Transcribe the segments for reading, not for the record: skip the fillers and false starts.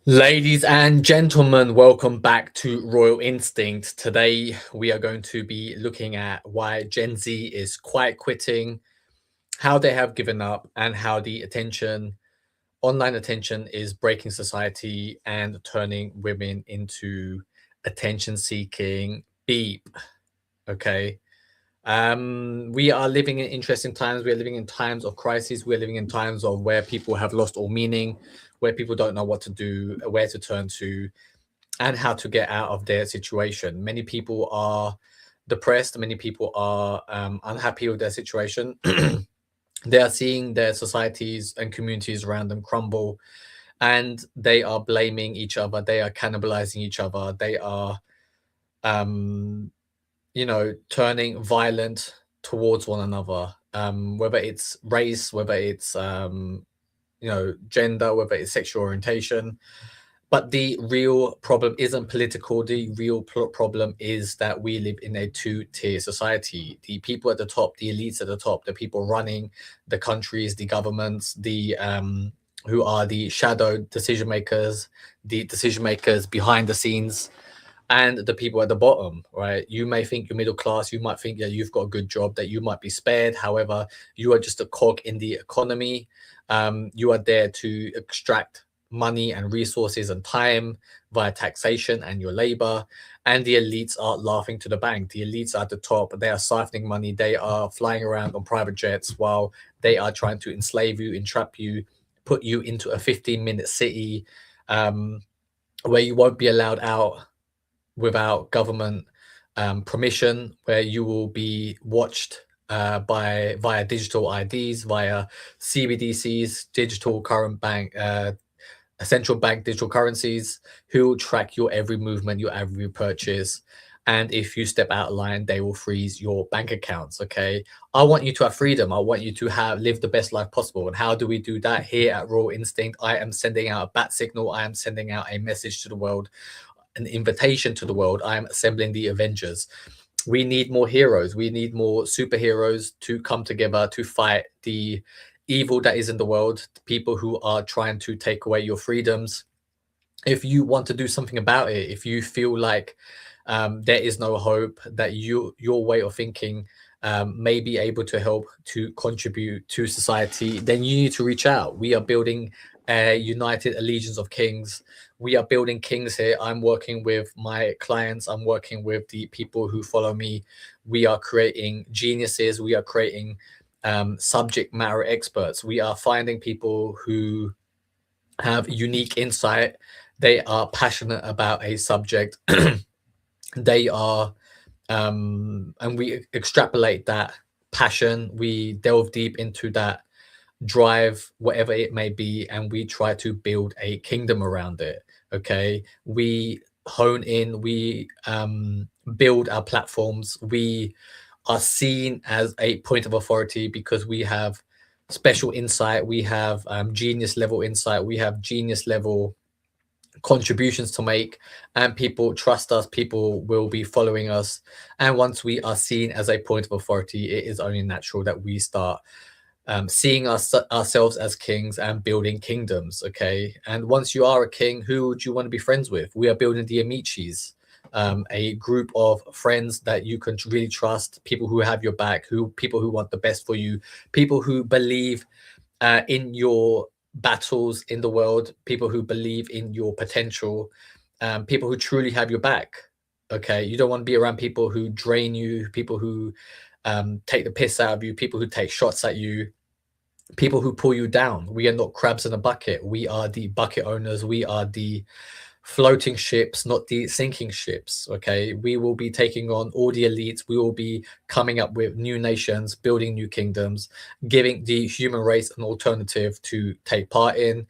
Ladies and gentlemen, welcome back to Royal Instinct. Today, we are going to be looking at why Gen Z is quiet quitting, how they have given up, and how online attention, is breaking society and turning women into attention seeking beep. Okay. We are living in interesting times. We're living in times of crisis. We're living in times of where people have lost all meaning, where people don't know what to do, where to turn to, and how to get out of their situation. Many people are depressed. Many people are unhappy with their situation. They are seeing their societies and communities around them crumble, and they are blaming each other. They are cannibalizing each other. They are, um, turning violent towards one another. Whether it's race, whether it's gender, whether it's sexual orientation. But the real problem isn't political. The real problem is that we live in a two-tier society. The people at the top, the elites at the top, the people running the countries, the governments, the who are the shadow decision makers, the decision makers behind the scenes, and the people at the bottom, right? You may think you're middle class. You might think that you've got a good job, that you might be spared. However, you are just a cog in the economy. You are there to extract money and resources and time via taxation and your labor. And the elites are laughing to the bank. The elites are at the top. They are siphoning money. They are flying around on private jets while they are trying to enslave you, entrap you, put you into a 15-minute city, where you won't be allowed out without government permission, where you will be watched via digital IDs, via CBDCs, digital current bank, central bank digital currencies, who will track your every movement, your every purchase. And if you step out of line, they will freeze your bank accounts. Okay. I want you to have freedom. I want you to live the best life possible. And how do we do that? Here at Raw Instinct, I am sending out a bat signal. I am sending out a message to the world, an invitation to the world. I am assembling the Avengers. We need more heroes. We need more superheroes to come together to fight the evil that is in the world, the people who are trying to take away your freedoms. If you want to do something about it, if you feel like there is no hope, that your way of thinking may be able to help to contribute to society, then you need to reach out. We are building a united allegiance of kings. We are building kings here. I'm working with my clients. I'm working with the people who follow me. We are creating geniuses. We are creating subject matter experts. We are finding people who have unique insight. They are passionate about a subject. They are, and we extrapolate that passion. We delve deep into that drive, whatever it may be, and we try to build a kingdom around it. Okay. We hone in, we build our platforms. We are seen as a point of authority because we have special insight. We have genius level insight. We have genius level contributions to make, and people trust us. People will be following us, and once we are seen as a point of authority, it is only natural that we start seeing ourselves as kings and building kingdoms. Okay. And once you are a king, who would you want to be friends with? We are building the Amicis, a group of friends that you can really trust, people who have your back, people who want the best for you, people who believe in your battles in the world, people who believe in your potential, people who truly have your back. Okay. You don't want to be around people who drain you, people who take the piss out of you, people who take shots at you, people who pull you down. We are not crabs in a bucket. We are the bucket owners. We are the floating ships, not the sinking ships. Okay. We will be taking on all the elites. We will be coming up with new nations, building new kingdoms, giving the human race an alternative to take part in.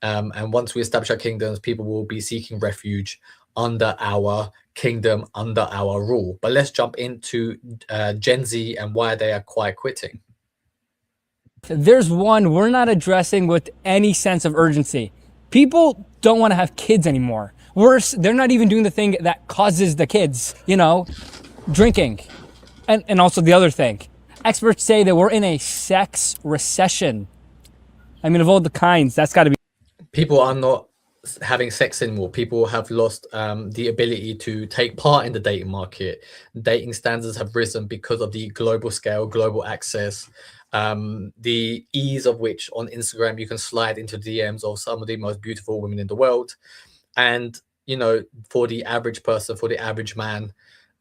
And once we establish our kingdoms, people will be seeking refuge under our kingdom, under our rule. But let's jump into Gen Z and why they are quiet quitting. There's one we're not addressing with any sense of urgency. People don't want to have kids anymore. Worse, they're not even doing the thing that causes the kids, drinking. And also the other thing. Experts say that we're in a sex recession. I mean, of all the kinds, that's got to be. People are not having sex anymore. People have lost the ability to take part in the dating market. Dating standards have risen because of the global scale, global access, the ease of which on Instagram you can slide into DMs of some of the most beautiful women in the world. And, you know, for the average person, for the average man,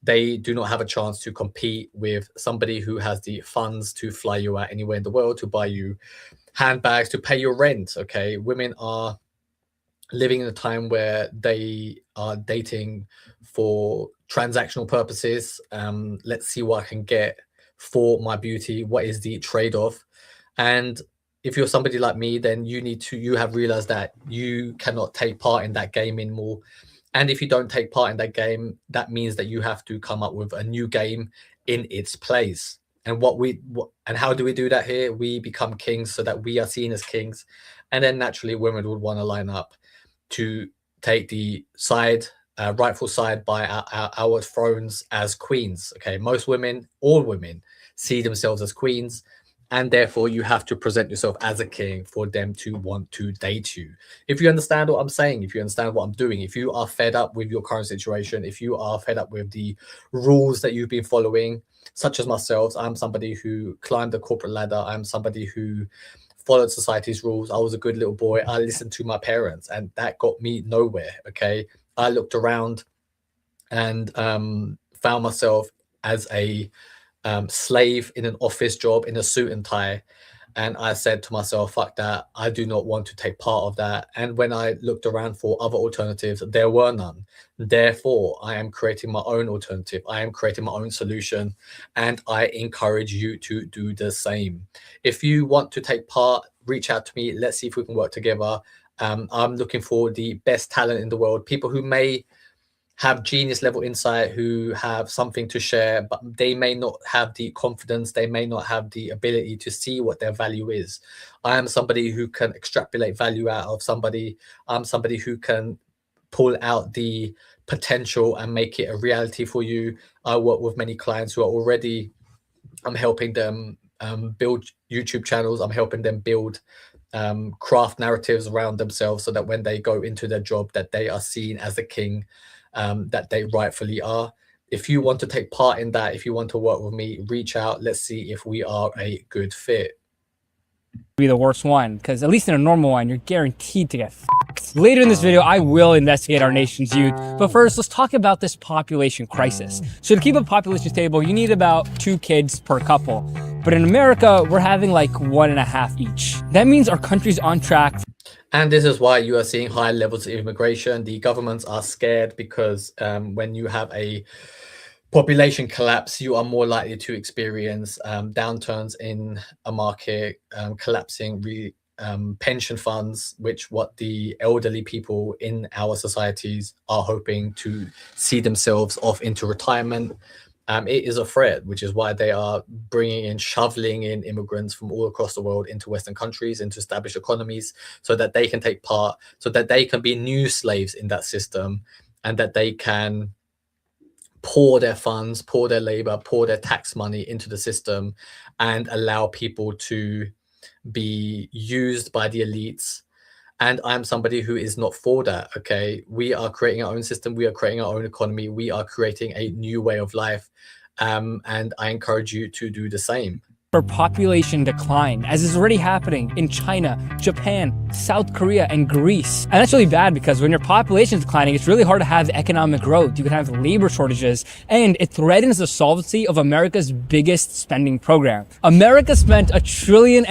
they do not have a chance to compete with somebody who has the funds to fly you out anywhere in the world, to buy you handbags, to pay your rent. Okay, women are living in a time where they are dating for transactional purposes. Let's see what I can get for my beauty. What is the trade-off? And if you're somebody like me, then you have realized that you cannot take part in that game anymore. And if you don't take part in that game, that means that you have to come up with a new game in its place. And and how do we do that here? We become kings so that we are seen as kings. And then naturally women would want to line up to take the rightful side by our thrones as queens. Okay, most women, all women, see themselves as queens, and therefore you have to present yourself as a king for them to want to date you. If you understand what I'm saying, if you understand what I'm doing, if you are fed up with your current situation, if you are fed up with the rules that you've been following, such as myself, I'm somebody who climbed the corporate ladder. I'm somebody who followed society's rules. I was a good little boy. I listened to my parents, and that got me nowhere. Okay, I looked around and found myself as a slave in an office job in a suit and tie, and I said to myself, fuck that, I do not want to take part of that. And when I looked around for other alternatives, there were none. Therefore, I am creating my own alternative. I am creating my own solution, and I encourage you to do the same. If you want to take part, reach out to me. Let's see if we can work together. I'm looking for the best talent in the world, people who may have genius level insight, who have something to share, but they may not have the confidence, they may not have the ability to see what their value is. I am somebody who can extrapolate value out of somebody. I'm somebody who can pull out the potential and make it a reality for you. I work with many clients who are already, I'm helping them build YouTube channels. I'm helping them build craft narratives around themselves so that when they go into their job, that they are seen as the king that they rightfully are. If you want to take part in that, if you want to work with me, reach out. Let's see if we are a good fit. Be the worst one, because at least in a normal one, you're guaranteed to get fucked. Later in this video, I will investigate our nation's youth, but first, let's talk about this population crisis. So to keep a population stable, you need about 2 kids per couple. But in America, we're having like 1.5 each. That means our country's on track. And this is why you are seeing high levels of immigration. The governments are scared because when you have a population collapse, you are more likely to experience downturns in a market, collapsing pension funds, which what the elderly people in our societies are hoping to see themselves off into retirement. It is a threat, which is why they are shoveling in immigrants from all across the world into Western countries, into established economies, so that they can take part, so that they can be new slaves in that system, and that they can pour their funds, pour their labor, pour their tax money into the system and allow people to be used by the elites. And I'm somebody who is not for that. Okay, we are creating our own system. We are creating our own economy. We are creating a new way of life. And I encourage you to do the same. For population decline, as is already happening in China, Japan, South Korea, and Greece. And that's really bad because when your population is declining, it's really hard to have economic growth. You can have labor shortages, and it threatens the solvency of America's biggest spending program. America spent $1.5 trillion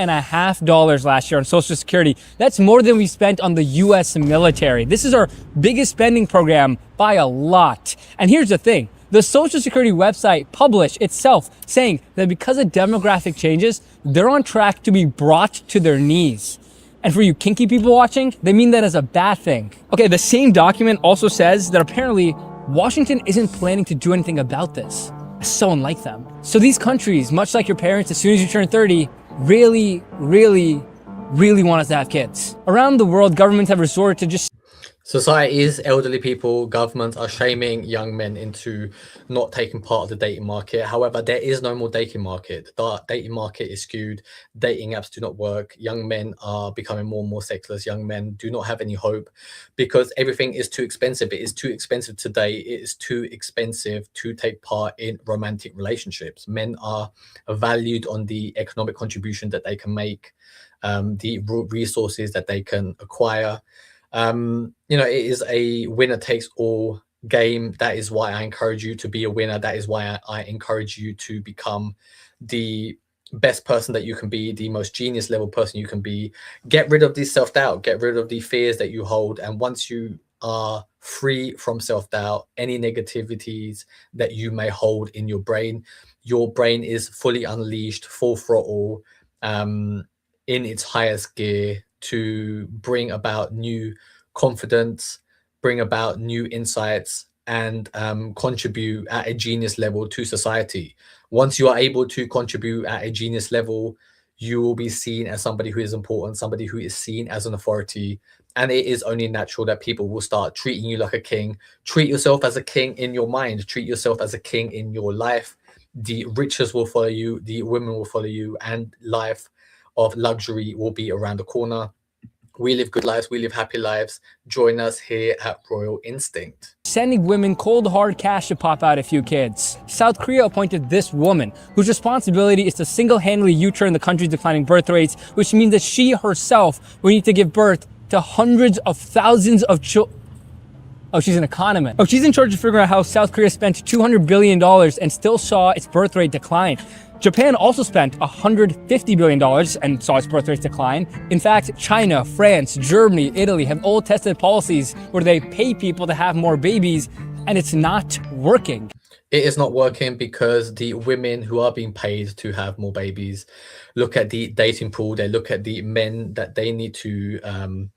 last year on Social Security. That's more than we spent on the US military. This is our biggest spending program by a lot. And here's the thing. The Social Security website published itself saying that because of demographic changes, they're on track to be brought to their knees. And for you kinky people watching, they mean that as a bad thing. Okay, the same document also says that apparently Washington isn't planning to do anything about this. That's so unlike them. So these countries, much like your parents as soon as you turn 30, really want us to have kids. Around the world, governments have resorted to just Societies, elderly people, governments are shaming young men into not taking part of the dating market. However, there is no more dating market. The dating market is skewed. Dating apps do not work. Young men are becoming more and more sexless. Young men do not have any hope because everything is too expensive. It is too expensive today. It is too expensive to take part in romantic relationships. Men are valued on the economic contribution that they can make, the resources that they can acquire. It is a winner takes all game. That is why I encourage you to be a winner. That is why I encourage you to become the best person that you can be, the most genius level person you can be. Get rid of the self doubt, get rid of the fears that you hold. And once you are free from self doubt, any negativities that you may hold in your brain is fully unleashed, full throttle, in its highest gear to bring about new confidence, bring about new insights, and contribute at a genius level to society. Once you are able to contribute at a genius level, you will be seen as somebody who is important, somebody who is seen as an authority. And it is only natural that people will start treating you like a king. Treat yourself as a king in your mind, treat yourself as a king in your life. The riches will follow you, the women will follow you, and life of luxury will be around the corner. We live good lives, we live happy lives. Join us here at Royal Instinct. Sending women cold hard cash to pop out a few kids. South Korea appointed this woman, whose responsibility is to single-handedly U-turn the country's declining birth rates, which means that she herself will need to give birth to hundreds of thousands of children. Oh, she's an economist. Oh, she's in charge of figuring out how South Korea spent $200 billion and still saw its birth rate decline. Japan also spent $150 billion and saw its birth rate decline. In fact, China, France, Germany, Italy have all tested policies where they pay people to have more babies, and it's not working. It is not working because the women who are being paid to have more babies look at the dating pool, they look at the men that they need to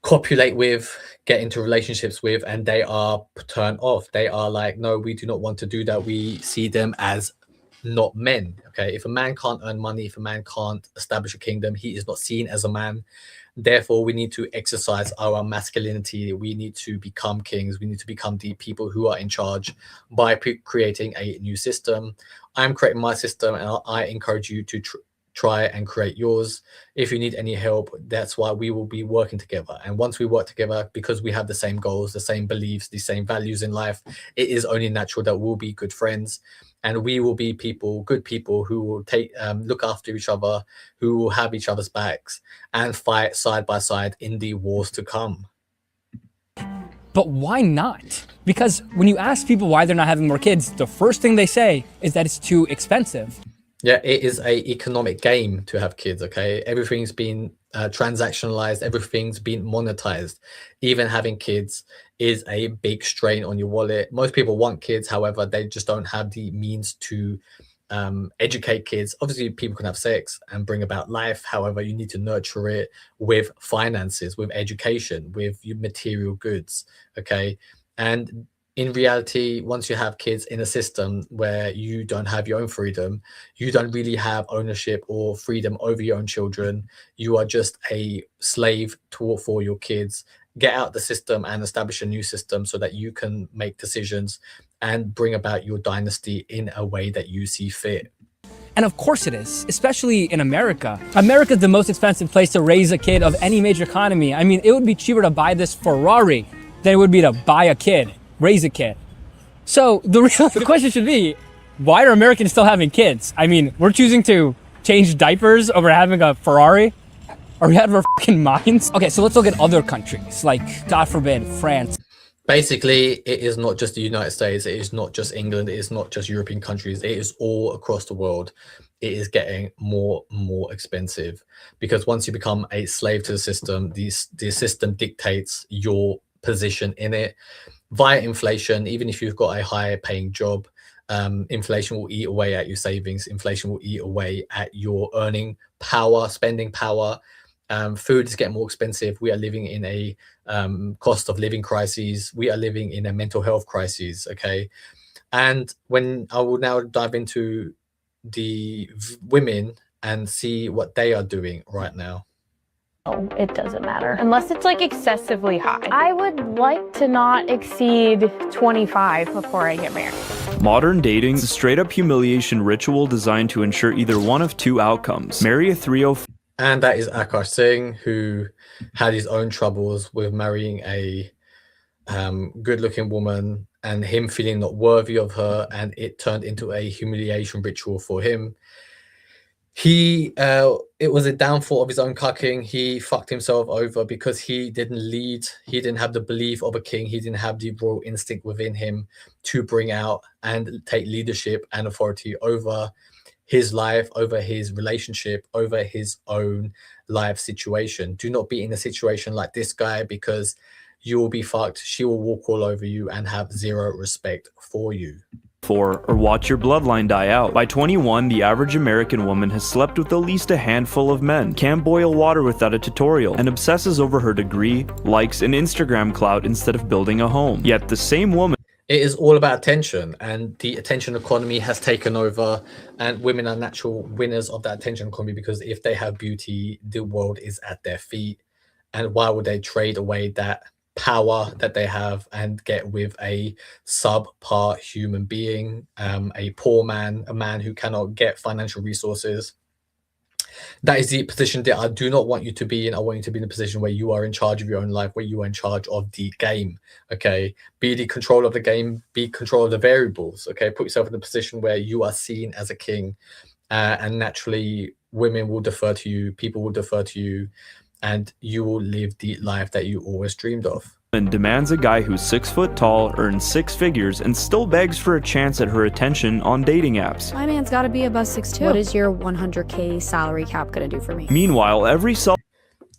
copulate with, get into relationships with, and they are turned off. They are like, no, we do not want to do that. We see them as not men. Okay, if a man can't earn money, if a man can't establish a kingdom, he is not seen as a man. Therefore, we need to exercise our masculinity. We need to become kings. We need to become the people who are in charge by creating a new system. I'm creating my system, and I encourage you to try and create yours. If you need any help, that's why we will be working together. And once we work together, because we have the same goals, the same beliefs, the same values in life, it is only natural that we'll be good friends, and we will be good people who will look after each other, who will have each other's backs, and fight side by side in the wars to come. But why not? Because when you ask people why they're not having more kids, the first thing they say is that it's too expensive. Yeah, it is a economic game to have kids. Okay, everything's been transactionalized, everything's been monetized. Even having kids is a big strain on your wallet. Most people want kids, however, they just don't have the means to educate kids. Obviously, people can have sex and bring about life. However, you need to nurture it with finances, with education, with your material goods. Okay, and in reality, once you have kids in a system where you don't have your own freedom, you don't really have ownership or freedom over your own children. You are just a slave for your kids. Get out the system and establish a new system so that you can make decisions and bring about your dynasty in a way that you see fit. And of course it is, especially in America. America is the most expensive place to raise a kid of any major economy. I mean, it would be cheaper to buy this Ferrari than it would be to buy a kid. Raise a kid. So the question should be, why are Americans still having kids? I mean, we're choosing to change diapers over having a Ferrari? Are we out of our fucking minds? Okay, so let's look at other countries, like, God forbid, France. Basically, it is not just the United States, it is not just England, it is not just European countries, it is all across the world. It is getting more and more expensive because once you become a slave to the system, the system dictates your position in it. Via inflation, even if you've got a higher paying job, inflation will eat away at your savings. Inflation will eat away at your earning power, spending power. Food is getting more expensive. We are living in a cost of living crisis. We are living in a mental health crisis. Okay. And when I will now dive into the women and see what they are doing right now. Oh, it doesn't matter. Unless it's like excessively high. I would like to not exceed 25 before I get married. Modern dating is a straight-up humiliation ritual designed to ensure either one of two outcomes. Marry a 305. And that is Akash Singh, who had his own troubles with marrying a good-looking woman and him feeling not worthy of her, and it turned into a humiliation ritual for him. It was a downfall of his own cucking. He fucked himself over because he didn't lead. He didn't have the belief of a king. He didn't have the royal instinct within him to bring out and take leadership and authority over his life, over his relationship, over his own life situation. Do not be in a situation like this guy, because you will be fucked. She will walk all over you and have zero respect for you. Or watch your bloodline die out. By 21, the average American woman has slept with at least a handful of men, can't boil water without a tutorial, and obsesses over her degree, likes, and Instagram clout instead of building a home. Yet the same woman... It is all about attention, and the attention economy has taken over, and women are natural winners of that attention economy, because if they have beauty, the world is at their feet. And why would they trade away that power that they have and get with a subpar human being, a poor man, a man who cannot get financial resources? That is the position that I do not want you to be in. I want you to be in a position where you are in charge of your own life, where you are in charge of the game. Okay, be the control of the game, be control of the variables. Okay, put yourself in a position where you are seen as a king, and naturally women will defer to you, people will defer to you, and you will live the life that you always dreamed of. And demands a guy who's 6 foot tall, earns 6 figures, and still begs for a chance at her attention on dating apps. My man's gotta be above 6'2". What is your 100K salary cap gonna do for me? Meanwhile,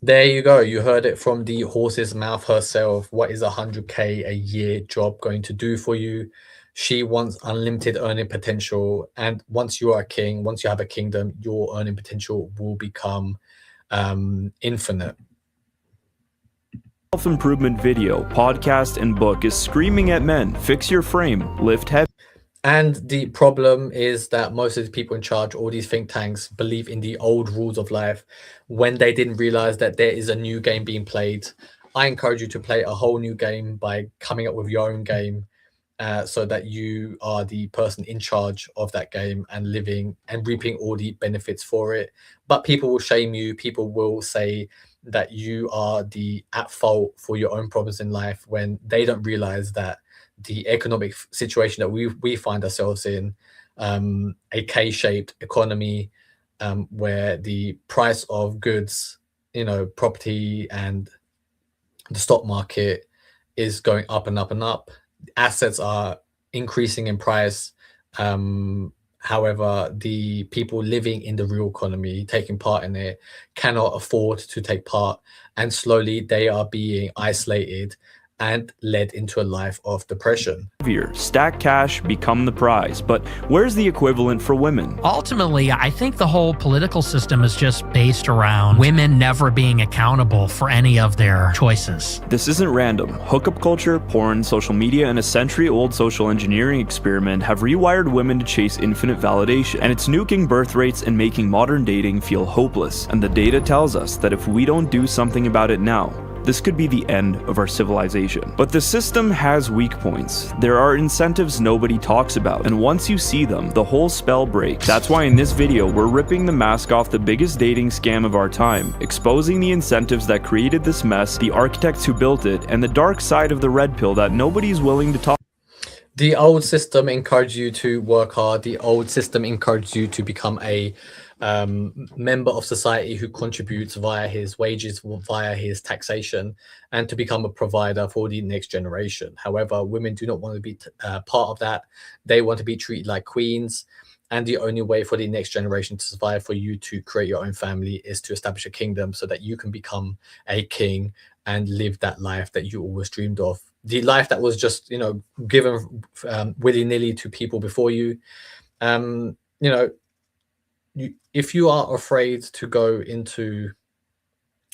There you go. You heard it from the horse's mouth herself. What is 100K a year job going to do for you? She wants unlimited earning potential. And once you are a king, once you have a kingdom, your earning potential will become infinite. Self-improvement video, podcast, and book is screaming at men, fix your frame, lift heavy. And the problem is that most of the people in charge, all these think tanks, believe in the old rules of life when they didn't realize that there is a new game being played. I encourage you to play a whole new game by coming up with your own game, so that you are the person in charge of that game and living and reaping all the benefits for it. But people will shame you. People will say that you are at fault for your own problems in life, when they don't realize that the economic situation that we find ourselves in, a K-shaped economy, where the price of goods, property and the stock market is going up and up and up. Assets are increasing in price. However, the people living in the real economy, taking part in it, cannot afford to take part. And slowly they are being isolated and led into a life of depression. Stack cash, become the prize. But where's the equivalent for women? Ultimately, I think the whole political system is just based around women never being accountable for any of their choices. This isn't random. Hookup culture, porn, social media, and a century-old social engineering experiment have rewired women to chase infinite validation, and it's nuking birth rates and making modern dating feel hopeless. And the data tells us that if we don't do something about it now, this could be the end of our civilization. But the system has weak points. There are incentives nobody talks about, and once you see them, the whole spell breaks. That's why in this video, we're ripping the mask off the biggest dating scam of our time, exposing the incentives that created this mess, the architects who built it, and the dark side of the red pill that nobody's willing to talk. The old system encouraged you to work hard. The old system encouraged you to become a member of society who contributes via his wages, via his taxation, and to become a provider for the next generation. However, women do not want to be part of that. They want to be treated like queens. And the only way for the next generation to survive, for you to create your own family, is to establish a kingdom so that you can become a king and live that life that you always dreamed of. The life that was just, given willy-nilly to people before you. If you are afraid to go into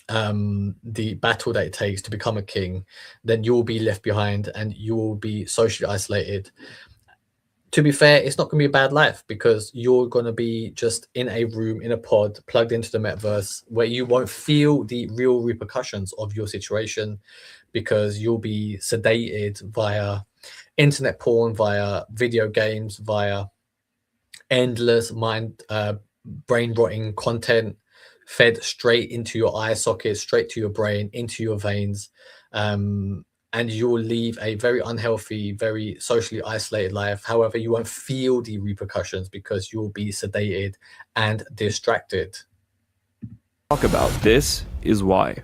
the battle that it takes to become a king, then you will be left behind and you will be socially isolated. to be fair, it's not going to be a bad life because you're going to be just in a room, in a pod, plugged into the metaverse where you won't feel the real repercussions of your situation because you'll be sedated via internet porn, via video games, via endless brain rotting content fed straight into your eye sockets, straight to your brain, into your veins. And you'll leave a very unhealthy, very socially isolated life. However, you won't feel the repercussions because you'll be sedated and distracted. Talk about this is why.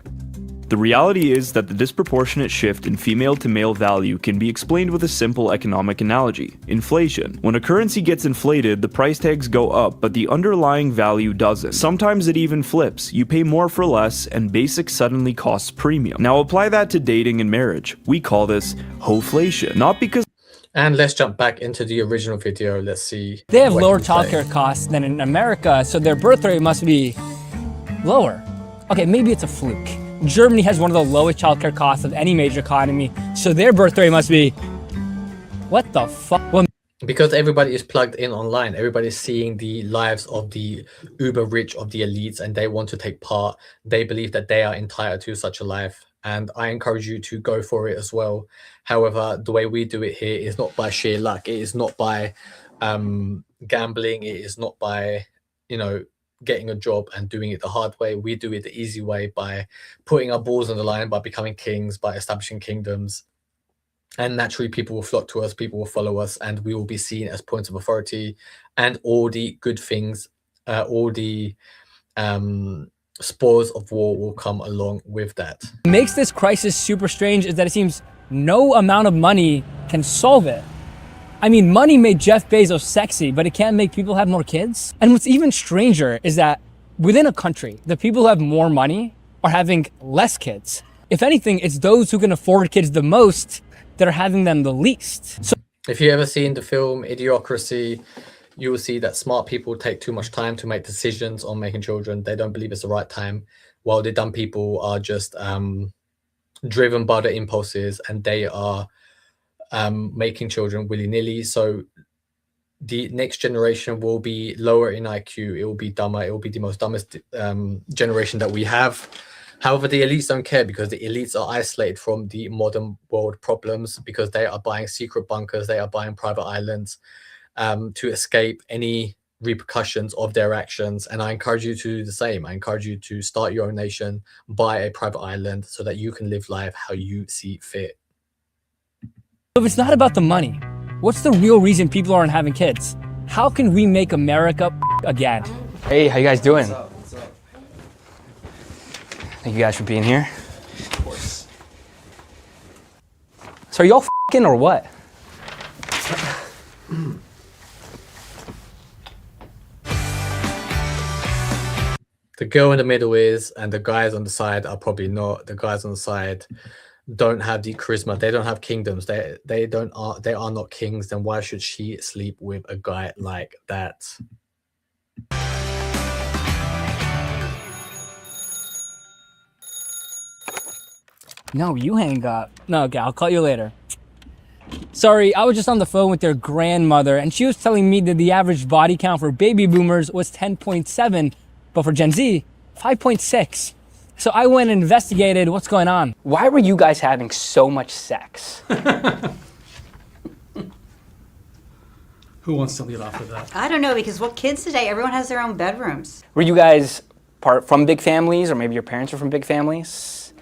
The reality is that the disproportionate shift in female to male value can be explained with a simple economic analogy: inflation. When a currency gets inflated, the price tags go up, but the underlying value doesn't. Sometimes it even flips. You pay more for less, and basics suddenly costs premium. Now apply that to dating and marriage. We call this hoflation. Not because... And let's jump back into the original video. Let's see. They have lower childcare costs than in America, so their birth rate must be lower. Okay, maybe it's a fluke. Germany has one of the lowest childcare costs of any major economy, so their birth rate must be... What the fuck? Well, because everybody is plugged in online. Everybody's seeing the lives of the uber rich, of the elites, and they want to take part. They believe that they are entitled to such a life. And I encourage you to go for it as well. However, the way we do it here is not by sheer luck. It is not by gambling. It is not by, getting a job and doing it the hard way. We do it the easy way by putting our balls on the line, by becoming kings, by establishing kingdoms. And naturally, people will flock to us, people will follow us, and we will be seen as points of authority. And all the good things, all the spoils of war will come along with that. what makes this crisis super strange is that it seems no amount of money can solve it. I mean, money made Jeff Bezos sexy, but it can't make people have more kids. And what's even stranger is that within a country, the people who have more money are having less kids. If anything, it's those who can afford kids the most that are having them the least. So if you ever seen the film Idiocracy, you will see that smart people take too much time to make decisions on making children. They don't believe it's the right time, while the dumb people are just driven by their impulses, and they are making children willy-nilly. So the next generation will be lower in IQ. It will be dumber. It will be the most dumbest generation that we have. However, the elites don't care because the elites are isolated from the modern world problems because they are buying secret bunkers. They are buying private islands to escape any repercussions of their actions. And I encourage you to do the same. I encourage you to start your own nation, buy a private island so that you can live life how you see fit. if it's not about the money, what's the real reason people aren't having kids? How can we make America again? Hey, how you guys doing? What's up? What's up? Thank you guys for being here. Of course. So are y'all f***ing or what? The girl in the middle is, and the guys on the side are probably not. The guys on the side don't have the charisma. They don't have kingdoms. They are not kings. Then why should she sleep with a guy like that? No, you hang up. No, okay, I'll call you later. Sorry, I was just on the phone with their grandmother, and she was telling me that the average body count for baby boomers was 10.7, but for Gen Z, 5.6. So I went and investigated what's going on. Why were you guys having so much sex? Who wants to lead off with that? I don't know, because kids today, everyone has their own bedrooms. Were you guys from big families, or maybe your parents were from big families?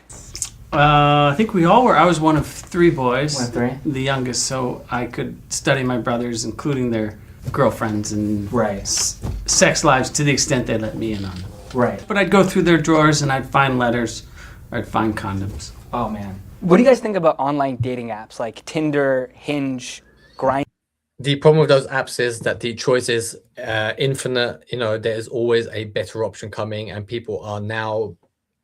I think we all were. I was one of three boys. One of three? The youngest, so I could study my brothers, including their girlfriends and sex lives to the extent they let me in on them. Right. But I'd go through their drawers and I'd find letters, or I'd find condoms. Oh, man. What do you guys think about online dating apps like Tinder, Hinge, Grindr? The problem with those apps is that the choice is infinite. You know, there's always a better option coming, and people are now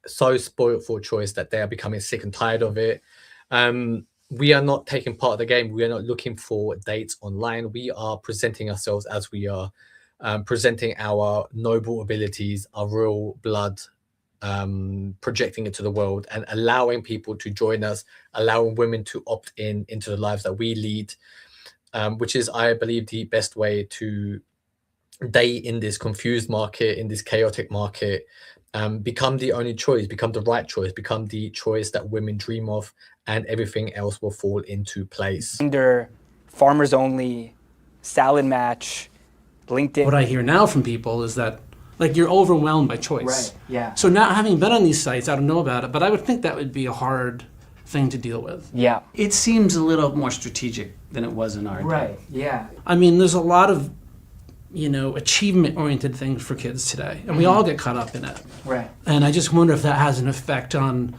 so spoiled for choice that they are becoming sick and tired of it. We are not taking part of the game. We are not looking for dates online. We are presenting ourselves as we are, presenting our noble abilities, our real blood, projecting it to the world, and allowing people to join us, allowing women to opt into the lives that we lead. which is, I believe, the best way to date in this confused market, in this chaotic market. Become the only choice, become the right choice, become the choice that women dream of, and everything else will fall into place. Under Farmers Only, Salad Match, LinkedIn. What I hear now from people is that, like, you're overwhelmed by choice. Right, yeah. So now, having been on these sites, I don't know about it, but I would think that would be a hard thing to deal with. Yeah. It seems a little more strategic than it was in our day. Right, yeah. I mean, there's a lot of, achievement-oriented things for kids today, and we all get caught up in it. Right. And I just wonder if that has an effect on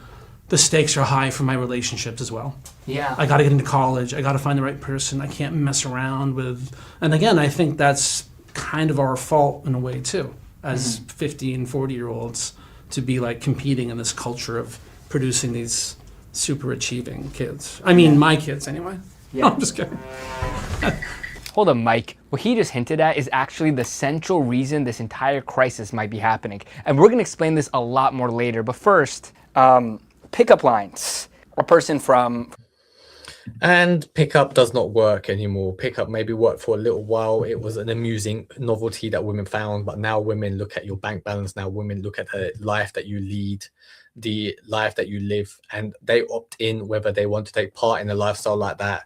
the stakes are high for my relationships as well. Yeah. I got to get into college. I got to find the right person. I can't mess around with. And again, I think that's kind of our fault in a way too, as 50 and 40-year-olds, to be like competing in this culture of producing these super achieving kids. I mean, my kids anyway. Yeah. I'm just kidding. Hold on, Mike. What he just hinted at is actually the central reason this entire crisis might be happening. And we're going to explain this a lot more later. But first, pickup lines. A person from... And pickup does not work anymore. Pickup maybe worked for a little while. It was an amusing novelty that women found. But now women look at your bank balance. Now women look at the life that you lead, the life that you live. And they opt in whether they want to take part in a lifestyle like that,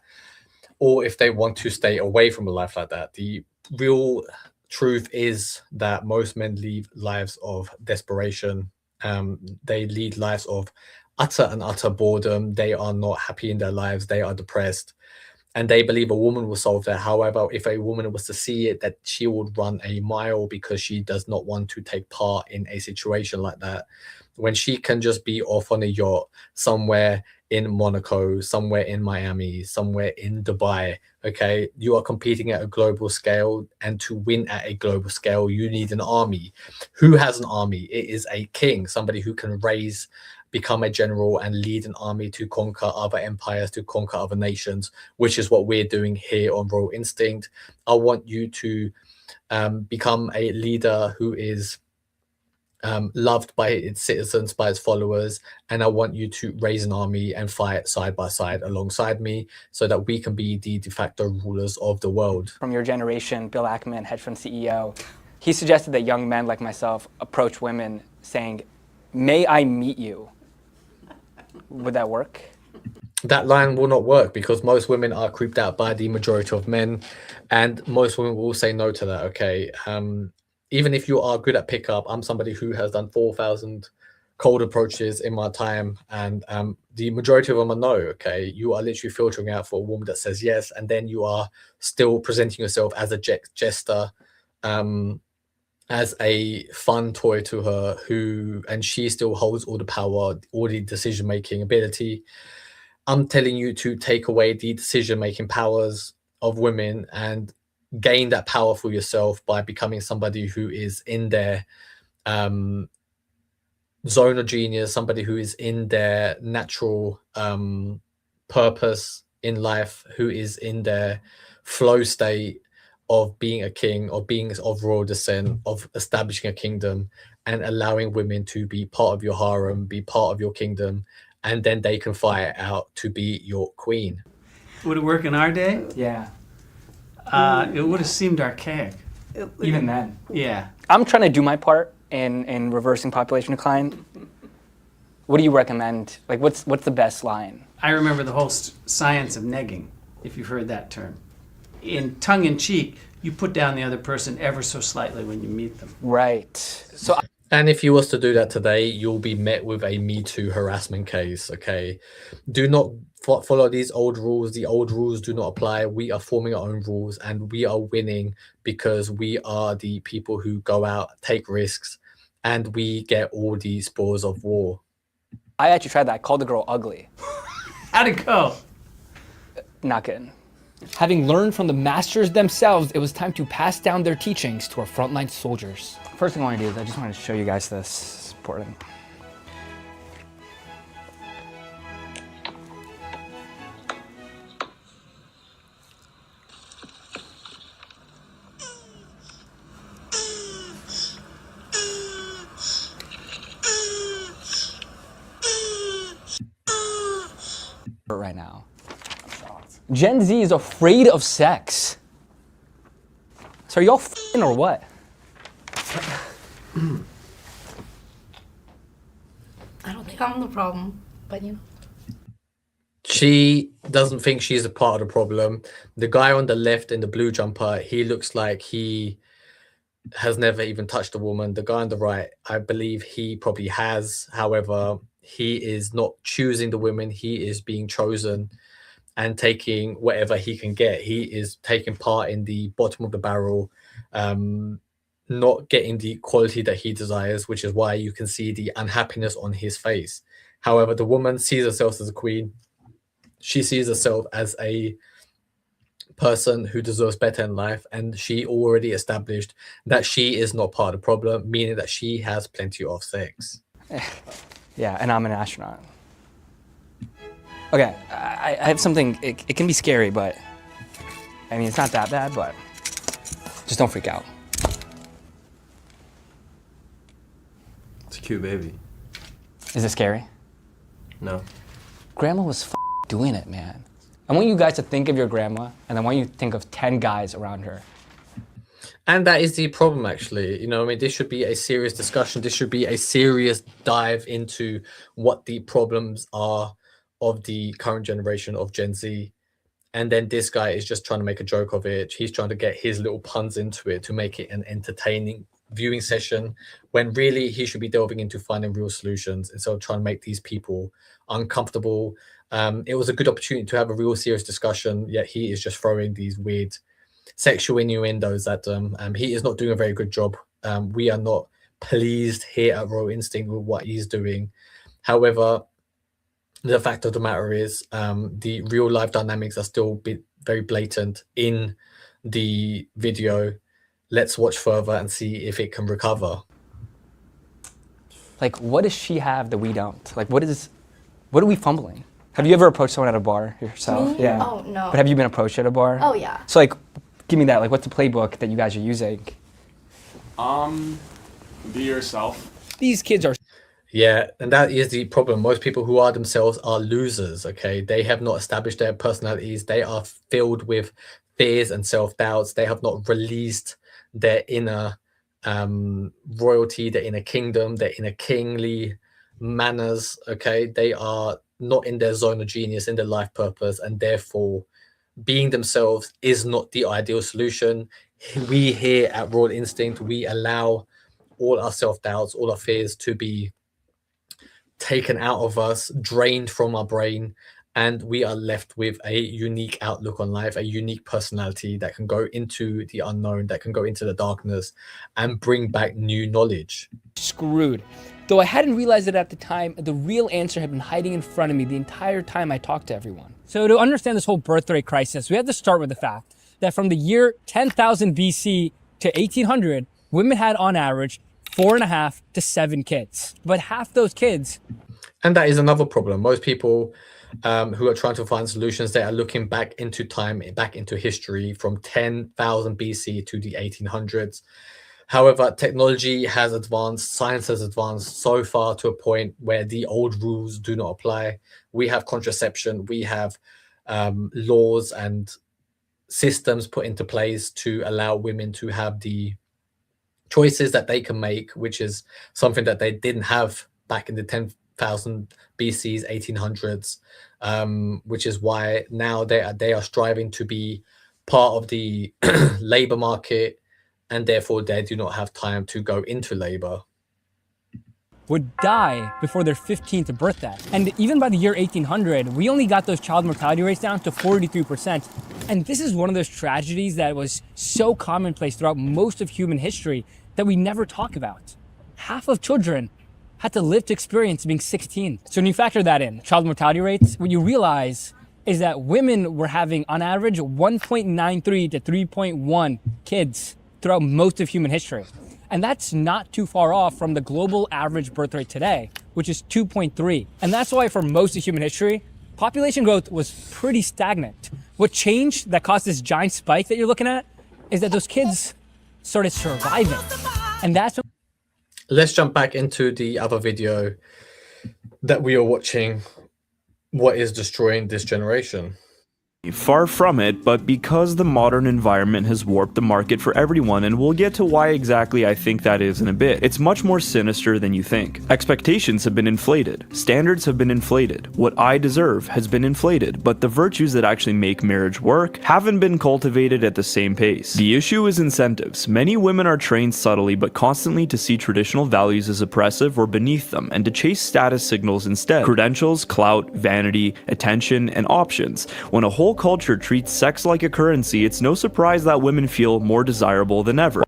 or if they want to stay away from a life like that. The real truth is that most men lead lives of desperation. They lead lives of utter boredom. They are not happy in their lives. They are depressed. And they believe a woman will solve that. However, if a woman was to see it, that she would run a mile because she does not want to take part in a situation like that, when she can just be off on a yacht somewhere in Monaco, somewhere in Miami, somewhere in Dubai. Okay, you are competing at a global scale, and to win at a global scale, you need an army. Who has an army? It is a king, somebody who can become a general and lead an army to conquer other empires, to conquer other nations, which is what we're doing here on Royal Instinct. I want you to become a leader who is loved by its citizens, by its followers, and I want you to raise an army and fight side by side alongside me so that we can be the de facto rulers of the world. From your generation, Bill Ackman, hedge fund CEO, he suggested that young men like myself approach women saying, "May I meet you?" Would that work? That line will not work because most women are creeped out by the majority of men, and most women will say no to that. Okay, even if you are good at pickup, I'm somebody who has done 4,000 cold approaches in my time, and the majority of them are no. Okay, you are literally filtering out for a woman that says yes, and then you are still presenting yourself as a jester, as a fun toy to her, and she still holds all the power, all the decision-making ability. I'm telling you to take away the decision-making powers of women and gain that power for yourself by becoming somebody who is in their zone of genius, somebody who is in their natural purpose in life, who is in their flow state of being a king, of being of royal descent, of establishing a kingdom, and allowing women to be part of your harem, be part of your kingdom, and then they can fight out to be your queen. Would it work in our day? Yeah. It would have seemed archaic. Even then. Yeah. I'm trying to do my part in reversing population decline. What do you recommend? Like, what's the best line? I remember the whole science of negging, if you've heard that term. In tongue-in-cheek, you put down the other person ever so slightly when you meet them. Right. So. And if you was to do that today, you'll be met with a Me Too harassment case, okay? Do not follow these old rules. The old rules do not apply. We are forming our own rules, and we are winning because we are the people who go out, take risks, and we get all the spoils of war. I actually tried that. I called the girl ugly. How'd it go? Not good. Having learned from the masters themselves, it was time to pass down their teachings to our frontline soldiers. First thing I want to do is I just want to show you guys this. It's important. Right now. I'm shocked. Gen Z is afraid of sex. So are y'all f***ing or what? I don't think I'm the problem, but you know. She doesn't think she's a part of the problem. The guy on the left in the blue jumper, he looks like he has never even touched a woman. The guy on the right, I believe he probably has. However, he is not choosing the women. He is being chosen and taking whatever he can get. He is taking part in the bottom of the barrel, not getting the quality that he desires, which is why you can see the unhappiness on his face. However, the woman sees herself as a queen. She sees herself as a person who deserves better in life, and she already established that she is not part of the problem, meaning that she has plenty of sex. Yeah, and I'm an astronaut. Okay, I have something, it can be scary, but I mean, it's not that bad, but just don't freak out. It's a cute baby. Is it scary? No. Grandma was doing it, man. I want you guys to think of your grandma, and I want you to think of 10 guys around her. And that is the problem, actually. You know, I mean, this should be a serious discussion. This should be a serious dive into what the problems are of the current generation of Gen Z. And then this guy is just trying to make a joke of it. He's trying to get his little puns into it to make it an entertaining viewing session, when really he should be delving into finding real solutions instead of trying to make these people uncomfortable. It was a good opportunity to have a real serious discussion, yet he is just throwing these weird sexual innuendos at them. He is not doing a very good job. We are not pleased here at Royal Instinct with what he's doing. However, the fact of the matter is, the real life dynamics are still very blatant in the video. Let's watch further and see if it can recover. Like, what does she have that we don't? Like, what are we fumbling? Have you ever approached someone at a bar yourself? Me? Yeah. Oh, no. But have you been approached at a bar? Oh, yeah. So, like, give me that. Like, what's the playbook that you guys are using? Be yourself. These kids are... Yeah, and that is the problem. Most people who are themselves are losers, okay? They have not established their personalities. They are filled with fears and self-doubts. They have not released their inner royalty, their inner kingdom, their inner kingly manners, okay? They are not in their zone of genius, in their life purpose, and therefore being themselves is not the ideal solution. We here at Royal Instinct, we allow all our self-doubts, all our fears to be taken out of us, drained from our brain, and we are left with a unique outlook on life, a unique personality that can go into the unknown, that can go into the darkness and bring back new knowledge. Screwed. Though I hadn't realized it at the time, the real answer had been hiding in front of me the entire time I talked to everyone. So to understand this whole birth rate crisis, we have to start with the fact that from the year 10,000 BC to 1800, women had on average 4.5 to 7 kids. But half those kids... And that is another problem. Most people who are trying to find solutions, they are looking back into time, back into history from 10,000 BC to the 1800s. However, technology has advanced, science has advanced so far to a point where the old rules do not apply. We have contraception, we have laws and systems put into place to allow women to have the choices that they can make, which is something that they didn't have back in the 10,000 BC's 1800s, which is why now they are striving to be part of the labor market, and therefore they do not have time to go into labor. Would die before they're 15 to birth that. And even by the year 1800, we only got those child mortality rates down to 43%. And this is one of those tragedies that was so commonplace throughout most of human history that we never talk about. Half of children had to live to experience being 16. So when you factor that in, child mortality rates, what you realize is that women were having on average 1.93 to 3.1 kids throughout most of human history. And that's not too far off from the global average birth rate today, which is 2.3. And that's why for most of human history, population growth was pretty stagnant. What changed that caused this giant spike that you're looking at is that those kids started surviving. And that's what... Let's jump back into the other video that we are watching. What is destroying this generation? Far from it, but because the modern environment has warped the market for everyone, and we'll get to why exactly I think that is in a bit. It's much more sinister than you think. Expectations have been inflated. Standards have been inflated. What I deserve has been inflated, but the virtues that actually make marriage work haven't been cultivated at the same pace. The issue is incentives. Many women are trained subtly but constantly to see traditional values as oppressive or beneath them, and to chase status signals instead. Credentials, clout, vanity, attention, and options. When a whole culture treats sex like a currency, it's no surprise that women feel more desirable than ever.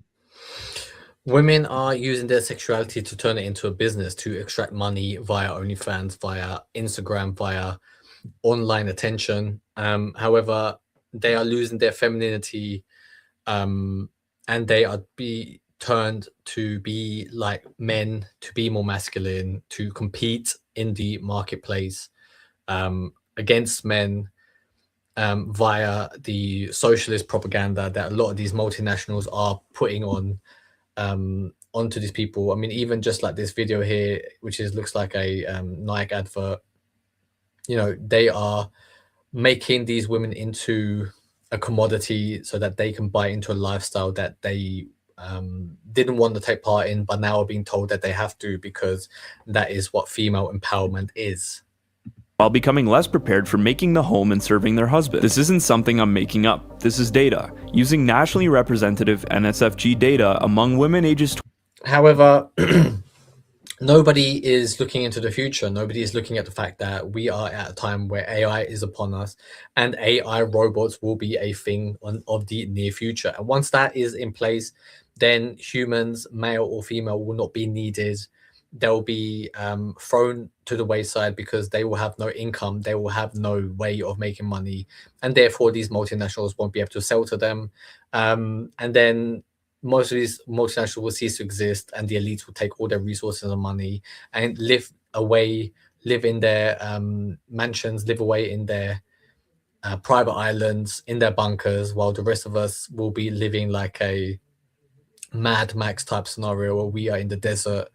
Women are using their sexuality to turn it into a business, to extract money via OnlyFans, via Instagram, via online attention. However, they are losing their femininity, and they are turned to be like men, to be more masculine, to compete in the marketplace against men, via the socialist propaganda that a lot of these multinationals are putting on onto these people. I mean, even just like this video here, which looks like a Nike advert, you know, they are making these women into a commodity so that they can buy into a lifestyle that they didn't want to take part in, but now are being told that they have to, because that is what female empowerment is. While becoming less prepared for making the home and serving their husband. This isn't something I'm making up. This is data. Using nationally representative NSFG data among women ages. However, nobody is looking into the future. Nobody is looking at the fact that we are at a time where AI is upon us, and AI robots will be a thing of the near future. And once that is in place, then humans, male or female, will not be needed. They'll be thrown to the wayside because they will have no income. They will have no way of making money. And therefore, these multinationals won't be able to sell to them. And then most of these multinationals will cease to exist, and the elites will take all their resources and money and live in their mansions, live away in their private islands, in their bunkers, while the rest of us will be living like a Mad Max type scenario where we are in the desert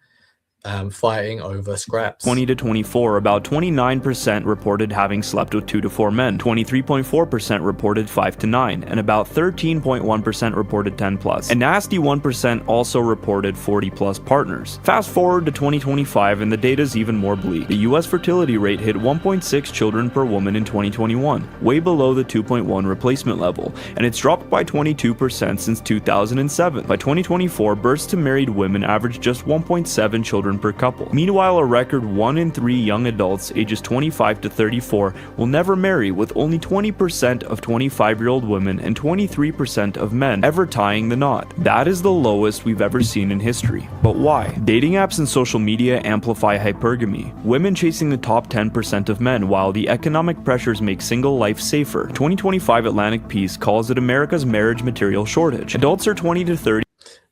fighting over scraps. 20 to 24, about 29% reported having slept with 2 to 4 men, 23.4% reported 5 to 9, and about 13.1% reported 10 plus. A nasty 1% also reported 40 plus partners. Fast forward to 2025 and the data's even more bleak. The US fertility rate hit 1.6 children per woman in 2021, way below the 2.1 replacement level, and it's dropped by 22% since 2007. By 2024, births to married women averaged just 1.7 children per couple. Meanwhile, a record 1 in 3 young adults ages 25 to 34 will never marry, with only 20% of 25-year-old women and 23% of men ever tying the knot. That is the lowest we've ever seen in history. But why? Dating apps and social media amplify hypergamy, women chasing the top 10% of men, while the economic pressures make single life safer. 2025 Atlantic Peace calls it America's marriage material shortage. Adults are 20 to 30.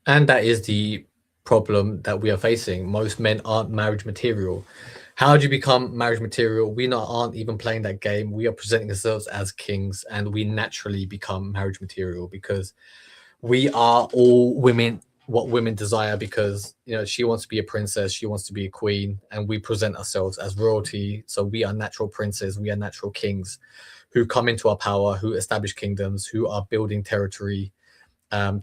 And that is the problem that we are facing. Most men aren't marriage material. How do you become marriage material? We aren't even playing that game. We are presenting ourselves as kings, and we naturally become marriage material because we are all women, what women desire, because, you know, she wants to be a princess, she wants to be a queen, and we present ourselves as royalty. So we are natural princes, we are natural kings who come into our power, who establish kingdoms, who are building territory,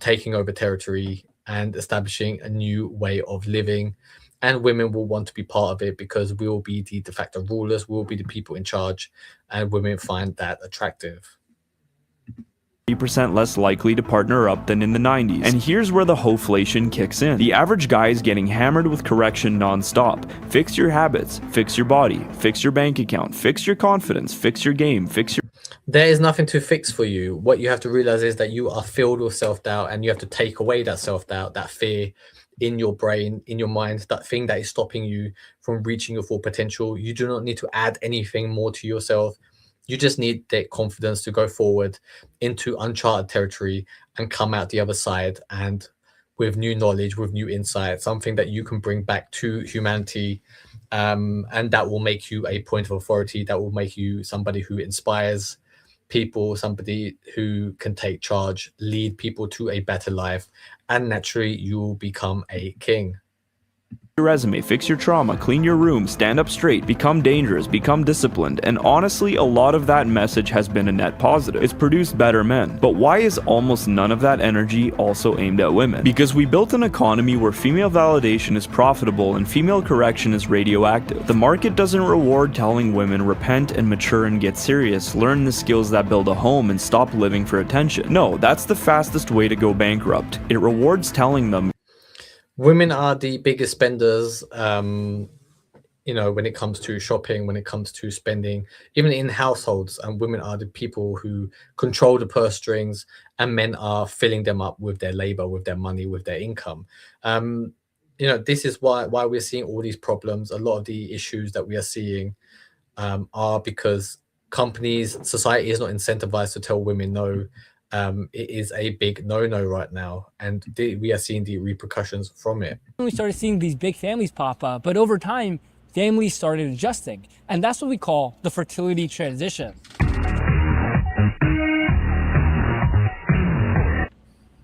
taking over territory, and establishing a new way of living. And women will want to be part of it because we will be the de facto rulers, we will be the people in charge, and women find that attractive. 30% less likely to partner up than in the 90s. And here's where the hoflation kicks in. The average guy is getting hammered with correction non-stop. Fix your habits, fix your body, fix your bank account, fix your confidence, fix your game, fix your... There is nothing to fix for you. What you have to realize is that you are filled with self-doubt, and you have to take away that self-doubt, that fear in your brain, in your mind, that thing that is stopping you from reaching your full potential. You do not need to add anything more to yourself. You just need that confidence to go forward into uncharted territory and come out the other side, and with new knowledge, with new insight, something that you can bring back to humanity, and that will make you a point of authority, that will make you somebody who inspires people, somebody who can take charge, lead people to a better life, and naturally you will become a king. your resume, fix your trauma, clean your room, stand up straight, become dangerous, become disciplined, and honestly, a lot of that message has been a net positive. It's produced better men. But why is almost none of that energy also aimed at women? Because we built an economy where female validation is profitable and female correction is radioactive. The market doesn't reward telling women repent and mature and get serious, learn the skills that build a home and stop living for attention. No, that's the fastest way to go bankrupt. It rewards telling them women are the biggest spenders, you know, when it comes to shopping, when it comes to spending, even in households, and women are the people who control the purse strings, and men are filling them up with their labor, with their money, with their income. You know, this is why we're seeing all these problems. A lot of the issues that we are seeing are because companies, society is not incentivized to tell women no. It is a big no-no right now, and we are seeing the repercussions from it. We started seeing these big families pop up, but over time, families started adjusting, and that's what we call the fertility transition.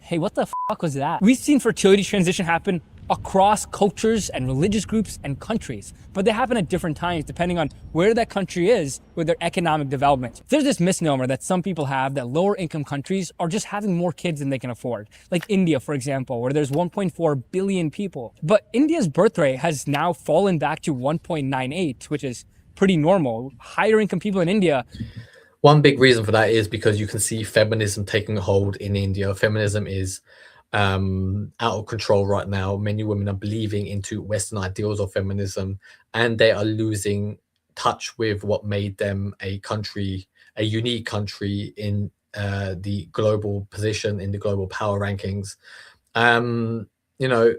Hey, what the fuck was that? We've seen fertility transition happen across cultures and religious groups and countries, but they happen at different times depending on where that country is with their economic development. There's this misnomer that some people have that lower income countries are just having more kids than they can afford. Like India, for example, where there's 1.4 billion people. But India's birth rate has now fallen back to 1.98, which is pretty normal. Higher income people in India. One big reason for that is because you can see feminism taking hold in India. Feminism is out of control right now. Many women are believing into Western ideals of feminism, and they are losing touch with what made them a country, a unique country in the global position, in the global power rankings. You know,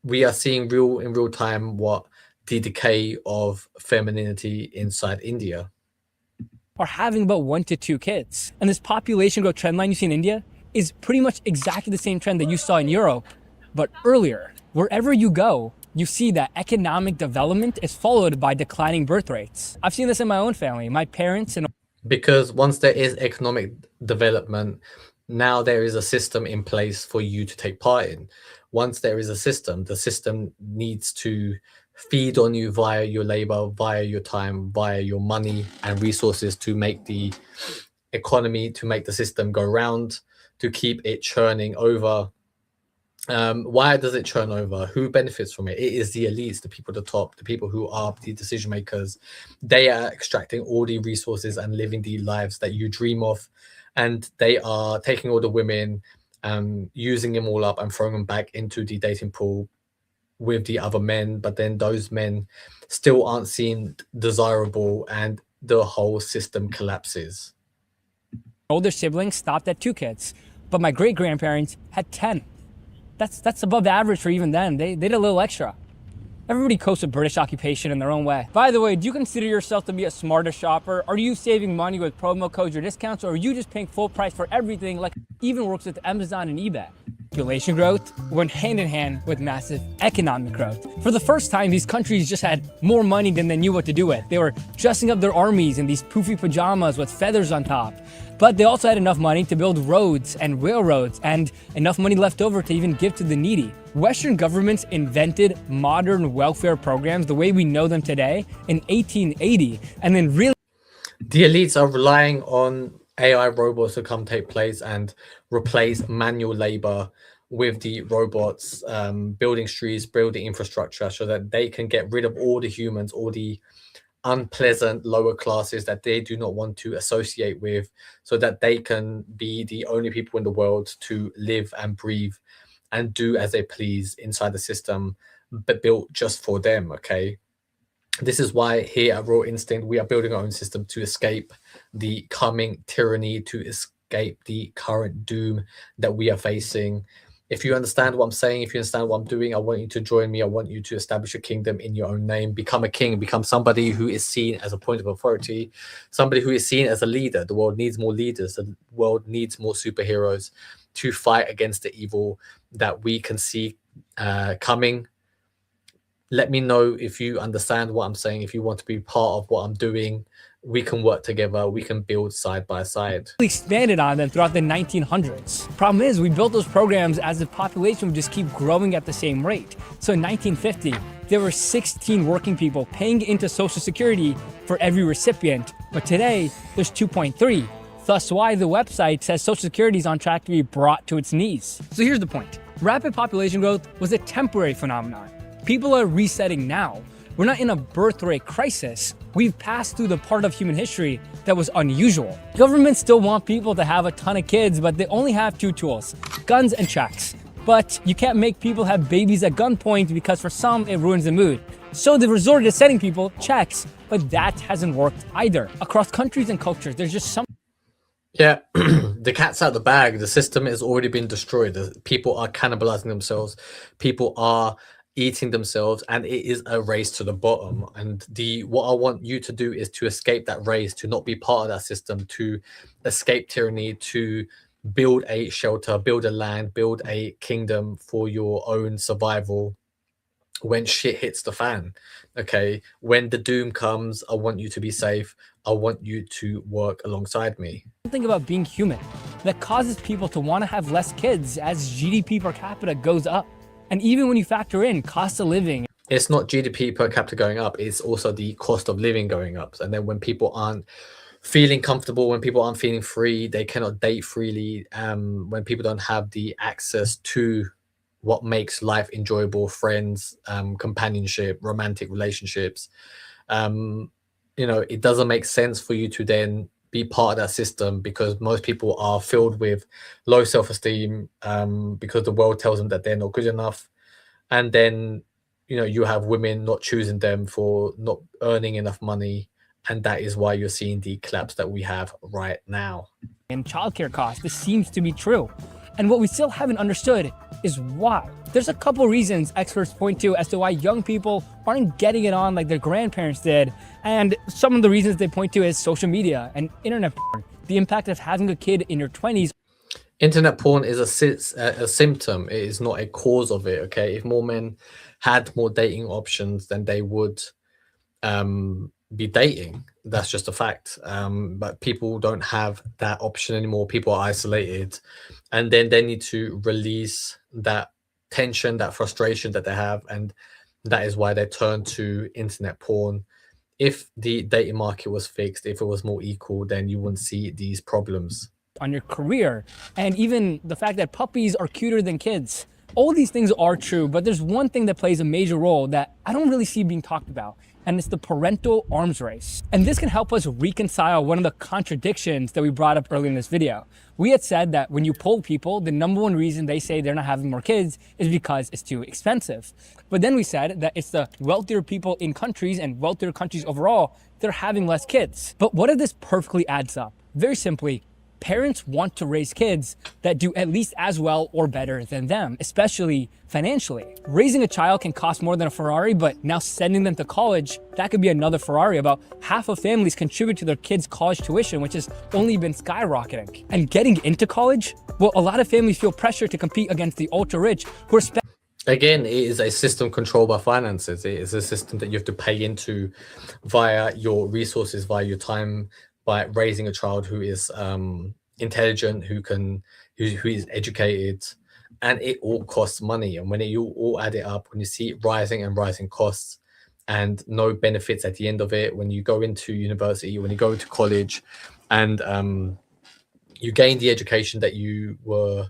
we are seeing in real time what the decay of femininity inside India. Are having about 1 to 2 kids. And this population growth trend line you see in India is pretty much exactly the same trend that you saw in Europe, but earlier. Wherever you go, you see that economic development is followed by declining birth rates. I've seen this in my own family. My parents and because once there is economic development, now there is a system in place for you to take part in. Once there is a system, the system needs to feed on you via your labor, via your time, via your money and resources to make the economy, to make the system go round, to keep it churning over. Why does it churn over? Who benefits from it? It is the elites, the people at the top, the people who are the decision makers. They are extracting all the resources and living the lives that you dream of, and they are taking all the women, using them all up and throwing them back into the dating pool with the other men. But then those men still aren't seen desirable, and the whole system collapses. older siblings stopped at 2 kids, but my great-grandparents had 10. That's above average for even then. They did a little extra. Everybody copes with British occupation in their own way. By the way, do you consider yourself to be a smarter shopper? Are you saving money with promo codes or discounts, or are you just paying full price for everything like it even works with Amazon and eBay? Population growth went hand in hand with massive economic growth. For the first time, these countries just had more money than they knew what to do with. They were dressing up their armies in these poofy pajamas with feathers on top. But they also had enough money to build roads and railroads and enough money left over to even give to the needy. Western governments invented modern welfare programs the way we know them today in 1880, and then really... The elites are relying on AI robots to come take place and replace manual labor with the robots, building streets, building infrastructure, so that they can get rid of all the humans, all the unpleasant lower classes that they do not want to associate with, so that they can be the only people in the world to live and breathe and do as they please inside the system, but built just for them. Okay, this is why here at Raw Instinct we are building our own system to escape the coming tyranny, to escape the current doom that we are facing. If you understand what I'm saying, if you understand what I'm doing, I want you to join me. I want you to establish a kingdom in your own name. Become a king. Become somebody who is seen as a point of authority. Somebody who is seen as a leader. The world needs more leaders. The world needs more superheroes to fight against the evil that we can see coming. Let me know if you understand what I'm saying. If you want to be part of what I'm doing, we can work together. We can build side by side. We expanded on them throughout the 1900s. Problem is, we built those programs as the population would just keep growing at the same rate. So in 1950, there were 16 working people paying into Social Security for every recipient, but today there's 2.3. Thus why the website says Social Security is on track to be brought to its knees. So here's the point. Rapid population growth was a temporary phenomenon. People are resetting now. We're not in a birth rate crisis. We've passed through the part of human history that was unusual. Governments still want people to have a ton of kids, but they only have two tools, guns and checks. But you can't make people have babies at gunpoint because for some it ruins the mood. So they've resorted to sending people checks, but that hasn't worked either. Across countries and cultures, there's just some. Yeah, the cat's out the bag. The system has already been destroyed. People are cannibalizing themselves. People are eating themselves, and it is a race to the bottom. And what I want you to do is to escape that race, to not be part of that system, to escape tyranny, to build a shelter, build a land, build a kingdom for your own survival when shit hits the fan. Okay, when the doom comes, I want you to be safe. I want you to work alongside me. Something about being human that causes people to want to have less kids as GDP per capita goes up. And even when you factor in cost of living, it's not GDP per capita going up, it's also the cost of living going up. And then when people aren't feeling comfortable, when people aren't feeling free, they cannot date freely, when people don't have the access to what makes life enjoyable, friends, companionship, romantic relationships, it doesn't make sense for you to then be part of that system, because most people are filled with low self-esteem, because the world tells them that they're not good enough. And then you have women not choosing them for not earning enough money, and that is why you're seeing the collapse that we have right now. And childcare costs, this seems to be true. And what we still haven't understood is why. There's a couple reasons experts point to as to why young people aren't getting it on like their grandparents did. And some of the reasons they point to is social media and internet porn, the impact of having a kid in your 20s. Internet porn is a symptom. It is not a cause of it, okay? If more men had more dating options, then they would be dating. That's just a fact. But people don't have that option anymore. People are isolated, and then they need to release that tension, that frustration that they have, and that is why they turn to internet porn. If the dating market was fixed, if it was more equal, then you wouldn't see these problems. On your career, and even the fact that puppies are cuter than kids. All these things are true, but there's one thing that plays a major role that I don't really see being talked about, and it's the parental arms race. And this can help us reconcile one of the contradictions that we brought up earlier in this video. We had said that when you poll people, the number one reason they say they're not having more kids is because it's too expensive. But then we said that it's the wealthier people in countries and wealthier countries overall, they're having less kids. But what if this perfectly adds up? Very simply, parents want to raise kids that do at least as well or better than them, especially financially. Raising a child can cost more than a Ferrari, but now sending them to college, that could be another Ferrari. About half of families contribute to their kids' college tuition, which has only been skyrocketing. And getting into college, well, a lot of families feel pressure to compete against the ultra rich who are Again, it is a system controlled by finances. It is a system that you have to pay into via your resources, via your time, by raising a child who is intelligent, who is educated, and it all costs money. And when you all add it up, when you see rising and rising costs and no benefits at the end of it, when you go into university, when you go to college, and you gain the education that you were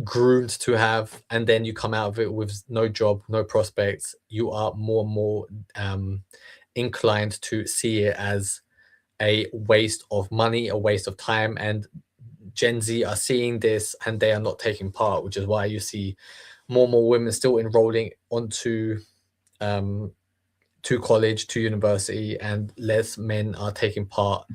groomed to have, and then you come out of it with no job, no prospects, you are more and more inclined to see it as a waste of money, a waste of time. And Gen Z are seeing this and they are not taking part, which is why you see more and more women still enrolling onto to college, to university, and less men are taking part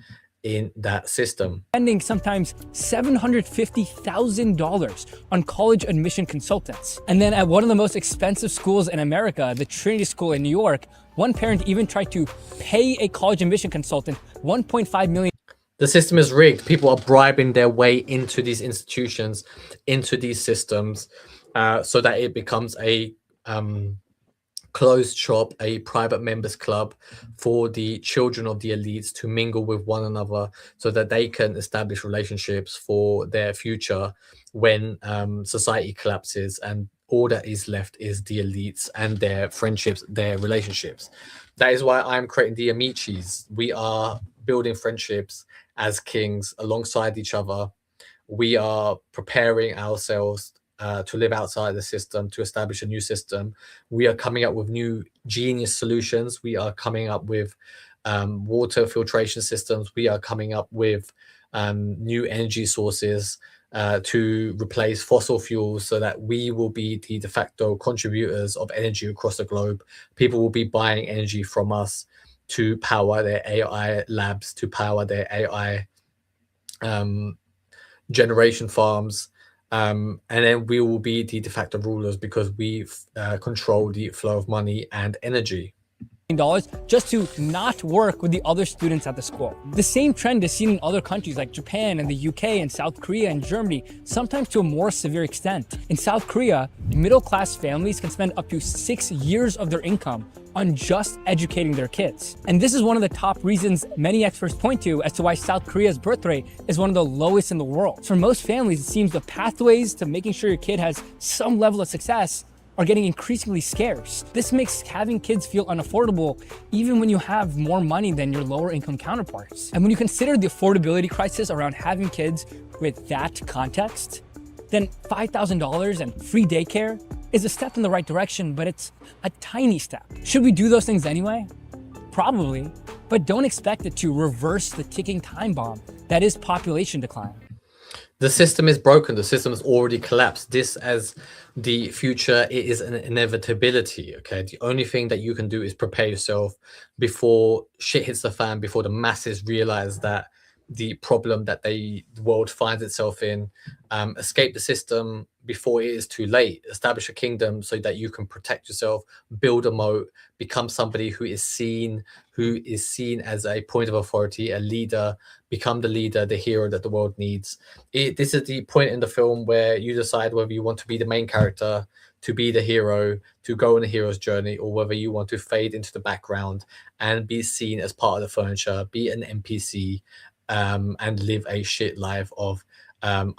in that system. Spending sometimes $750,000 on college admission consultants. And then at one of the most expensive schools in America, the Trinity School in New York, one parent even tried to pay a college admission consultant $1.5 million. The system is rigged. People are bribing their way into these institutions, into these systems, so that it becomes a closed shop, a private members club for the children of the elites to mingle with one another so that they can establish relationships for their future when society collapses and all that is left is the elites and their friendships, their relationships. That is why I'm creating the Amicis. We are building friendships as kings alongside each other. We are preparing ourselves to live outside the system, to establish a new system. We are coming up with new genius solutions. We are coming up with water filtration systems. We are coming up with new energy sources to replace fossil fuels, so that we will be the de facto contributors of energy across the globe. People will be buying energy from us to power their AI labs, to power their AI generation farms. And then we will be the de facto rulers because we control the flow of money and energy. Just to not work with the other students at the school. The same trend is seen in other countries like Japan and the UK and South Korea and Germany, sometimes to a more severe extent. In South Korea, middle-class families can spend up to 6 years of their income on just educating their kids. And this is one of the top reasons many experts point to as to why South Korea's birth rate is one of the lowest in the world. For most families, it seems the pathways to making sure your kid has some level of success are getting increasingly scarce. This makes having kids feel unaffordable even when you have more money than your lower income counterparts. And when you consider the affordability crisis around having kids with that context, then $5,000 and free daycare is a step in the right direction, but it's a tiny step. Should we do those things anyway? Probably, but don't expect it to reverse the ticking time bomb that is population decline. The system is broken. The system has already collapsed. This, as the future, it is an inevitability. Okay, the only thing that you can do is prepare yourself before shit hits the fan, before the masses realize that the problem that the world finds itself in. Escape the system before it is too late. Establish a kingdom so that you can protect yourself, build a moat, become somebody who is seen as a point of authority, a leader. Become the leader, the hero that the world needs. This is the point in the film where you decide whether you want to be the main character, to be the hero, to go on a hero's journey, or whether you want to fade into the background and be seen as part of the furniture, be an NPC, and live a shit life of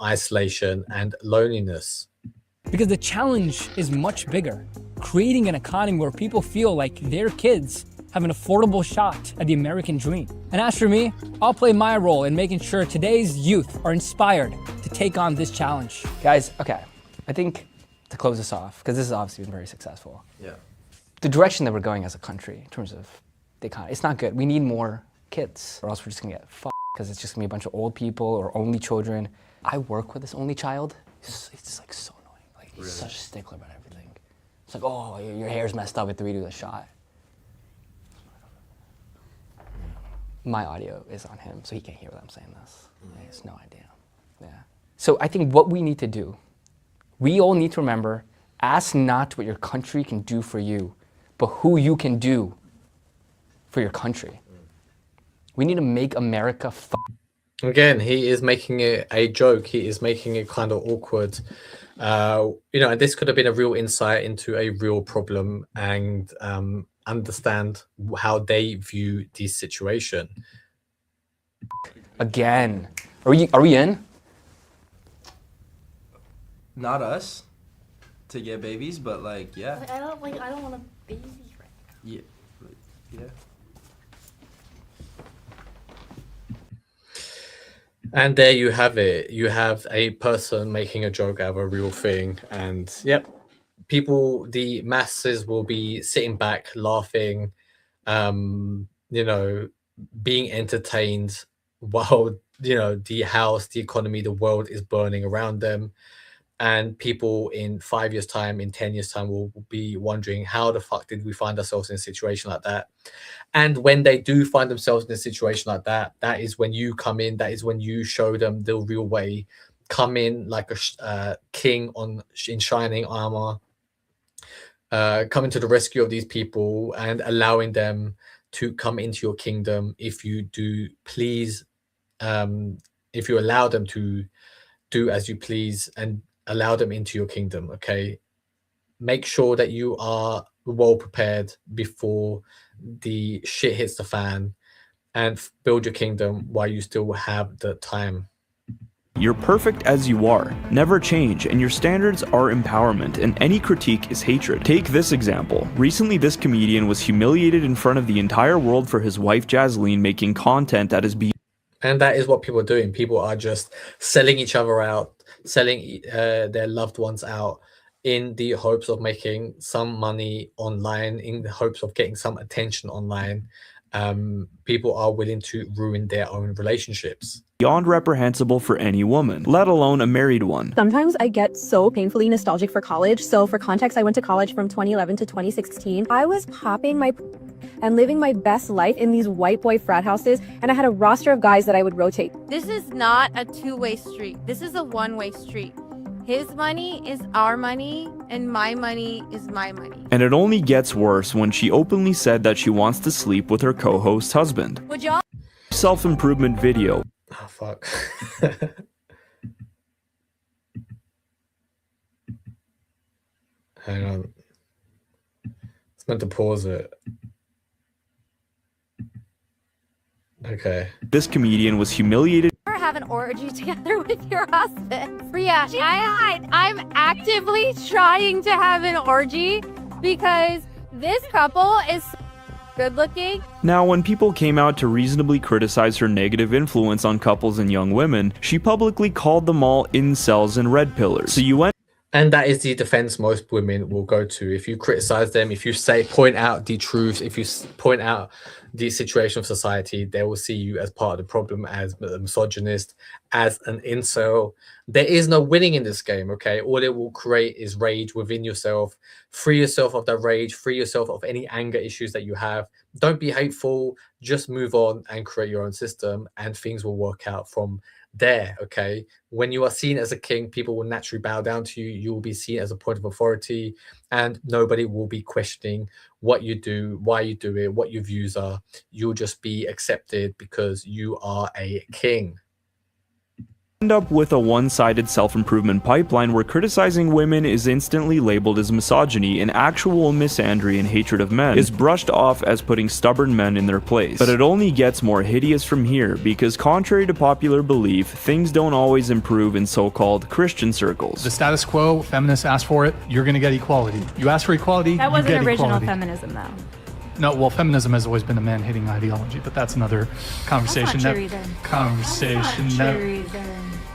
isolation and loneliness. Because the challenge is much bigger. Creating an economy where people feel like their kids have an affordable shot at the American dream. And as for me, I'll play my role in making sure today's youth are inspired to take on this challenge. Guys, okay, I think to close this off, because this has obviously been very successful. Yeah. The direction that we're going as a country in terms of the economy, it's not good. We need more kids, or else we're just gonna get fucked, because it's just gonna be a bunch of old people or only children. I work with this only child. It's just like so annoying. Like he's such a stickler about everything. It's like, oh, your hair's messed up, we have to redo the shot. My audio is on him, so he can't hear what I'm saying this. He has no idea. Yeah. So I think what we need to do, we all need to remember, ask not what your country can do for you, but who you can do for your country. We need to make America Again, he is making it a joke. He is making it kind of awkward. And this could have been a real insight into a real problem and understand how they view the situation. Again, are we in? Not us to get babies, but like, yeah. I don't want a baby right now. Yeah. Yeah. And there you have it. You have a person making a joke out of a real thing. And yep, people, the masses will be sitting back, laughing, being entertained while, the house, the economy, the world is burning around them. And people in 5 years' time, in 10 years' time, will be wondering, how the fuck did we find ourselves in a situation like that? And when they do find themselves in a situation like that, that is when you come in. That is when you show them the real way. Come in like a king in shining armor, coming to the rescue of these people and allowing them to come into your kingdom. If you do, please, if you allow them to do as you please and allow them into your kingdom, okay? Make sure that you are well prepared before the shit hits the fan, and build your kingdom while you still have the time. You're perfect as you are. Never change, and your standards are empowerment, and any critique is hatred. Take this example. Recently, this comedian was humiliated in front of the entire world for his wife Jasleen making content that is and that is what people are doing. People are just selling each other out, selling their loved ones out in the hopes of making some money online, in the hopes of getting some attention online. People are willing to ruin their own relationships. Beyond reprehensible for any woman, let alone a married one. Sometimes I get so painfully nostalgic for college. So for context, I went to college from 2011 to 2016. I was popping my and living my best life in these white boy frat houses, and I had a roster of guys that I would rotate. This is not a two-way street. This is a one-way street. His money is our money, and my money is my money. And it only gets worse when she openly said that she wants to sleep with her co-host's husband. Would y'all? Self-improvement video. Oh, fuck. Hang on. It's meant to pause it. Okay. This comedian was humiliated. Have an orgy together with your husband. Priya, I'm actively trying to have an orgy because this couple is good looking. Now, when people came out to reasonably criticize her negative influence on couples and young women, she publicly called them all incels and red pillars. So you went. And that is the defense most women will go to. If you criticize them, if you point out the truth, if you point out the situation of society, they will see you as part of the problem, as a misogynist, as an incel. There is no winning in this game, okay? All it will create is rage within yourself. Free yourself of that rage, free yourself of any anger issues that you have. Don't be hateful, just move on and create your own system, and things will work out from there, okay? When you are seen as a king, people will naturally bow down to you. You will be seen as a point of authority, and nobody will be questioning what you do, why you do it, what your views are. You'll just be accepted because you are a king. End up with a one-sided self-improvement pipeline where criticizing women is instantly labeled as misogyny, and actual misandry and hatred of men is brushed off as putting stubborn men in their place. But it only gets more hideous from here, because contrary to popular belief, things don't always improve in so-called Christian circles. The status quo, feminists ask for it, you're gonna get equality. You ask for equality, That wasn't you get original equality. feminism, though. No, well, feminism has always been a man-hating ideology, but that's another conversation. That's not true either. Conversation. That's not true either.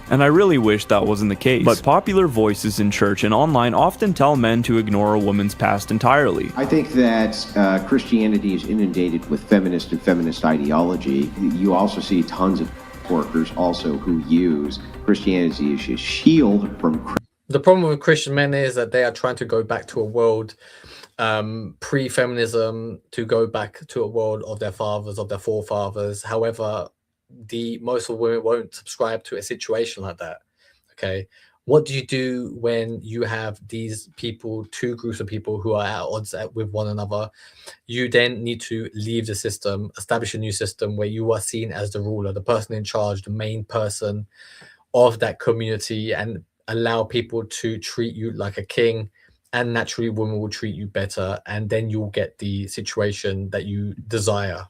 And I really wish that wasn't the case. But popular voices in church and online often tell men to ignore a woman's past entirely. I think that Christianity is inundated with feminist and feminist ideology. You also see tons of workers also who use Christianity as a shield from. The problem with Christian men is that they are trying to go back to a world pre-feminism, to go back to a world of their fathers, of their forefathers. However, most of women won't subscribe to a situation like that. Okay, what do you do when you have these people, two groups of people who are at odds with one another? You then need to leave the system, establish a new system where you are seen as the ruler, the person in charge, the main person of that community, and allow people to treat you like a king, and naturally women will treat you better, and then you'll get the situation that you desire.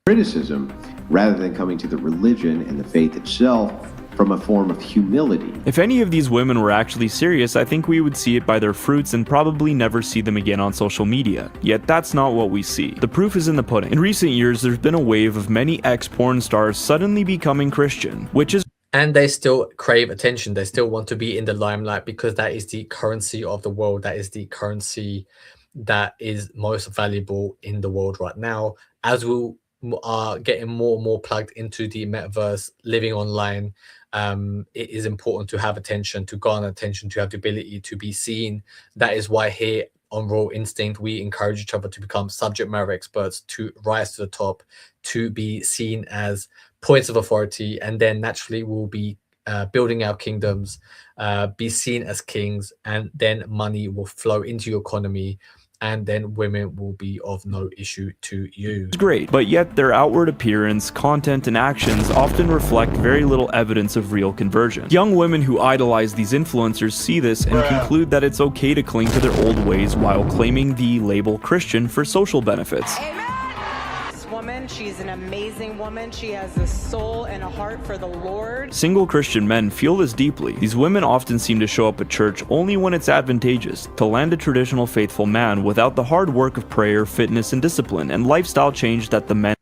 Criticism, rather than coming to the religion and the faith itself from a form of humility. If any of these women were actually serious, I think we would see it by their fruits and probably never see them again on social media. Yet that's not what we see. The proof is in the pudding. In recent years, there's been a wave of many ex-porn stars suddenly becoming Christian, which is. And they still crave attention. They still want to be in the limelight because that is the currency of the world. That is the currency that is most valuable in the world right now. As we are getting more and more plugged into the metaverse, living online, it is important to have attention, to garner attention, to have the ability to be seen. That is why here on Raw Instinct, we encourage each other to become subject matter experts, to rise to the top, to be seen as points of authority, and then naturally we'll be building our kingdoms, be seen as kings, and then money will flow into your economy, and then women will be of no issue to you. It's great, but yet their outward appearance, content, and actions often reflect very little evidence of real conversion. Young women who idolize these influencers see this and conclude that it's okay to cling to their old ways while claiming the label Christian for social benefits. woman. She's an amazing woman. She has a soul and a heart for the Lord. Single Christian men feel this deeply. These women often seem to show up at church only when it's advantageous to land a traditional faithful man without the hard work of prayer, fitness, and discipline, and lifestyle change that the men.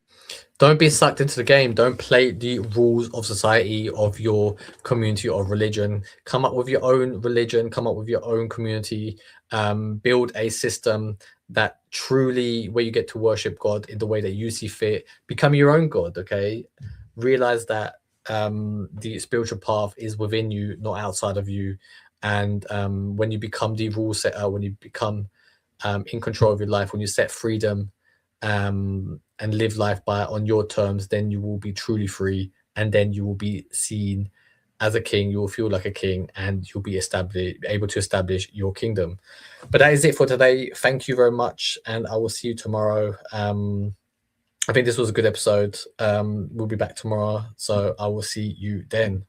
Don't be sucked into the game. Don't play the rules of society, of your community, of religion. Come up with your own religion. Come up with your own community. Build a system that truly, where you get to worship God in the way that you see fit. Become your own God, okay? Realize that the spiritual path is within you, not outside of you. And when you become the rule setter, when you become in control of your life, when you set freedom, and live life on your terms, then you will be truly free, and then you will be seen as a king. You will feel like a king, and you'll be able to establish your kingdom. But that is it for today. Thank you very much, and I will see you tomorrow. I think this was a good episode. We'll be back tomorrow, so I will see you then.